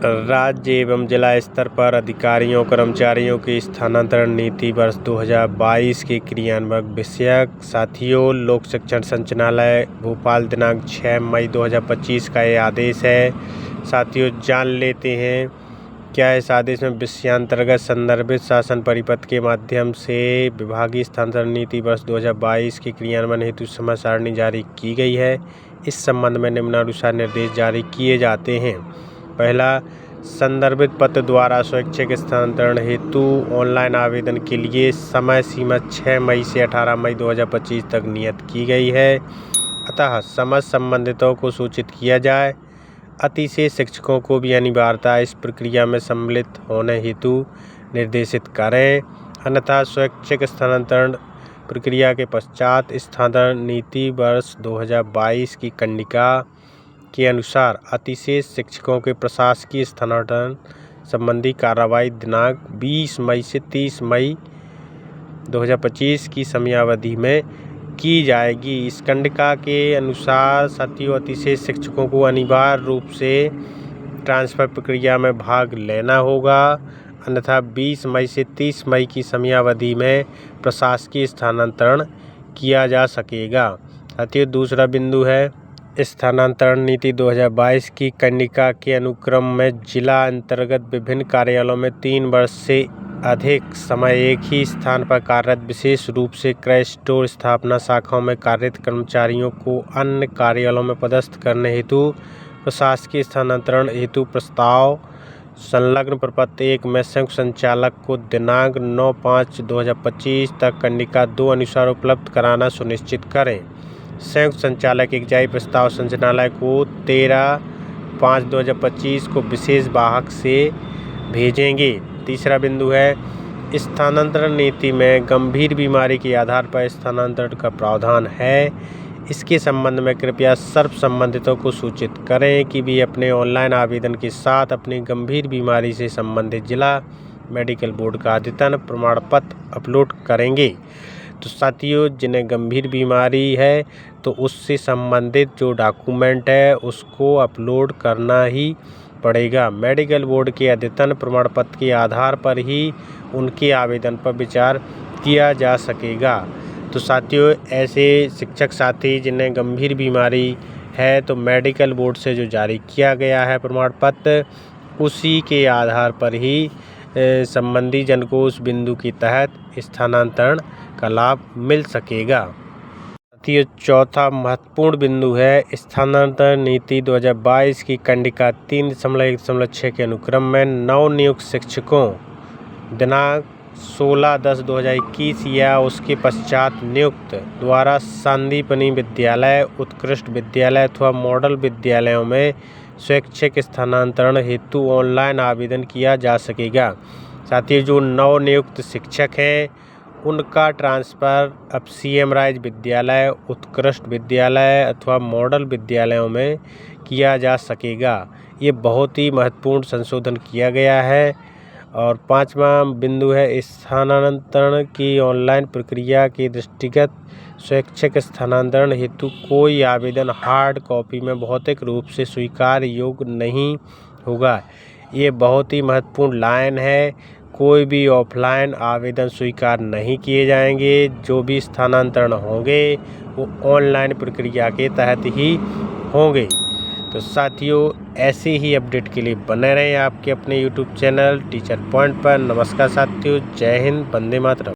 राज्य एवं जिला स्तर पर अधिकारियों कर्मचारियों की स्थानांतरण नीति वर्ष 2022 के क्रियान्वयन विषयक। साथियों, लोक शिक्षण संचालनालय भोपाल दिनांक 6 मई 2025 का ये आदेश है। साथियों, जान लेते हैं क्या इस आदेश में विषयांतर्गत संदर्भित शासन परिपत्र के माध्यम से विभागीय स्थानांतरण नीति वर्ष 2022 के क्रियान्वयन हेतु समय सारणी जारी की गई है। इस संबंध में निम्नानुसार निर्देश जारी किए जाते हैं। पहला, संदर्भित पत्र द्वारा स्वैच्छिक स्थानांतरण हेतु ऑनलाइन आवेदन के लिए समय सीमा 6 मई से 18 मई 2025 तक नियत की गई है। अतः समस्त संबंधितों को सूचित किया जाए। अतिशेष शिक्षकों को भी अनिवार्यता इस प्रक्रिया में सम्मिलित होने हेतु निर्देशित करें, अन्यथा स्वैच्छिक स्थानांतरण प्रक्रिया के पश्चात स्थानांतरण नीति वर्ष 2022 की कंडिका के अनुसार अतिशेष शिक्षकों के प्रशासकीय स्थानांतरण संबंधी कार्रवाई दिनांक 20 मई से 30 मई 2025 की समयावधि में की जाएगी। इस कंडिका के अनुसार साथियों, अतिशेष शिक्षकों को अनिवार्य रूप से ट्रांसफर प्रक्रिया में भाग लेना होगा, अन्यथा 20 मई से 30 मई की समयावधि में प्रशासकीय स्थानांतरण किया जा सकेगा। साथियों, दूसरा बिंदु है स्थानांतरण नीति 2022 की कंडिका के अनुक्रम में जिला अंतर्गत विभिन्न कार्यालयों में 3 वर्ष से अधिक समय एक ही स्थान पर कार्यरत, विशेष रूप से क्रय स्टोर स्थापना शाखाओं में कार्यरत कर्मचारियों को अन्य कार्यालयों में पदस्थ करने हेतु प्रशासकीय स्थानांतरण हेतु प्रस्ताव संलग्न प्रपत्र 1 में संयुक्त संचालक को दिनांक 9/5/2025 तक कंडिका 2 अनुसार उपलब्ध कराना सुनिश्चित करें। संयुक्त संचालक एक प्रस्ताव संचालनालय को 13/5/2025 को विशेष वाहक से भेजेंगे। तीसरा बिंदु है स्थानांतरण नीति में गंभीर बीमारी के आधार पर स्थानांतरण का प्रावधान है। इसके संबंध में कृपया सर्व संबंधितों को सूचित करें कि वे अपने ऑनलाइन आवेदन के साथ अपनी गंभीर बीमारी से संबंधित जिला मेडिकल बोर्ड का अद्यतन प्रमाण पत्र अपलोड करेंगे। तो साथियों, जिन्हें गंभीर बीमारी है तो उससे संबंधित जो डॉक्यूमेंट है उसको अपलोड करना ही पड़ेगा। मेडिकल बोर्ड के अद्यतन प्रमाण पत्र के आधार पर ही उनके आवेदन पर विचार किया जा सकेगा। तो साथियों, ऐसे शिक्षक साथी जिन्हें गंभीर बीमारी है तो मेडिकल बोर्ड से जो जारी किया गया है प्रमाण पत्र, उसी के आधार पर ही संबंधी जन को उस बिंदु के तहत स्थानांतरण का लाभ मिल सकेगा। साथियों, चौथा महत्वपूर्ण बिंदु है स्थानांतरण नीति 2022 की कंडिका 3.1.6 के अनुक्रम में नवनियुक्त शिक्षकों दिनांक 16/10/2021 या उसके पश्चात नियुक्त द्वारा संदीपनी विद्यालय, उत्कृष्ट विद्यालय अथवा मॉडल विद्यालयों में स्वैच्छिक स्थानांतरण हेतु ऑनलाइन आवेदन किया जा सकेगा। साथियों, जो नवनियुक्त शिक्षक हैं उनका ट्रांसफ़र अब CM राइज विद्यालय, उत्कृष्ट विद्यालय अथवा मॉडल विद्यालयों में किया जा सकेगा। ये बहुत ही महत्वपूर्ण संशोधन किया गया है। और पांचवा बिंदु है स्थानांतरण की ऑनलाइन प्रक्रिया के दृष्टिगत स्वैच्छिक स्थानांतरण हेतु कोई आवेदन हार्ड कॉपी में भौतिक रूप से स्वीकार योग्य नहीं होगा। ये बहुत ही महत्वपूर्ण लाइन है। कोई भी ऑफलाइन आवेदन स्वीकार नहीं किए जाएंगे। जो भी स्थानांतरण होंगे वो ऑनलाइन प्रक्रिया के तहत ही होंगे। तो साथियों, ऐसे ही अपडेट के लिए बने रहें आपके अपने YouTube चैनल टीचर पॉइंट पर। नमस्कार साथियों, जय हिंद, वंदे मातरम।